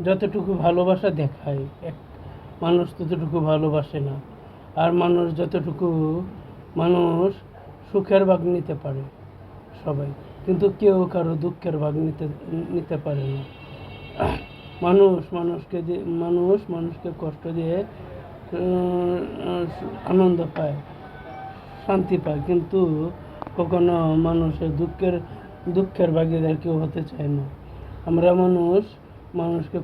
যতটুকু ভালোবাসা দেখায় এক মানুষ ততটুকু ভালোবাসে না। আর মানুষ সুখের ভাগ নিতে পারে সবাই, কিন্তু কেউ কারো দুঃখের ভাগ নিতে নিতে পারে না। মানুষকে কষ্ট দিয়ে আনন্দ পায়, শান্তি পায়, কিন্তু কখনো মানুষের দুঃখের ভাগিদার কেউ হতে চায় না। আমরা মানুষকে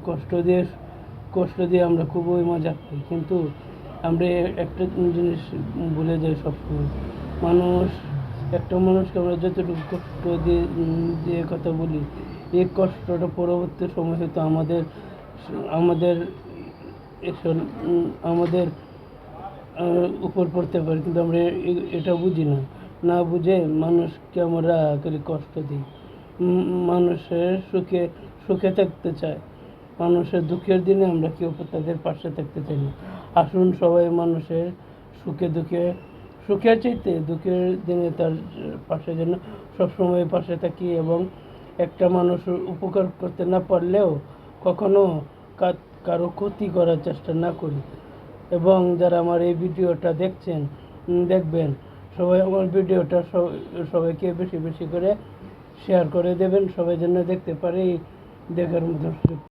কষ্ট দিয়ে আমরা খুবই মজা পাই, কিন্তু আমরা একটা জিনিস ভুলে যাই সবসময়। একটা মানুষকে আমরা যতটুকু কষ্ট দিয়ে কথা বলি, এই কষ্টটা পরবর্তী সময় হয়তো আমাদের আমাদের উপর পড়তে পারে, কিন্তু আমরা এটা বুঝি না। না বুঝে মানুষকে আমরা খালি কষ্ট দিই। মানুষের সুখে থাকতে চায়, মানুষের দুঃখের দিনে আমরা কেউ তাদের পাশে থাকতে চাই না। আসুন সবাই মানুষের সুখের চাইতে দুঃখের দিনে তার পাশে যেন সবসময় পাশে থাকি, এবং একটা মানুষ উপকার করতে না পারলেও কখনো কারো ক্ষতি করার চেষ্টা না করি। এবং যারা আমার এই ভিডিওটা দেখবেন, সবাই আমার ভিডিওটা সবাইকে বেশি বেশি করে শেয়ার করে দেবেন, সবাই যেন দেখতে পারে, দেখার মতো সুযোগ।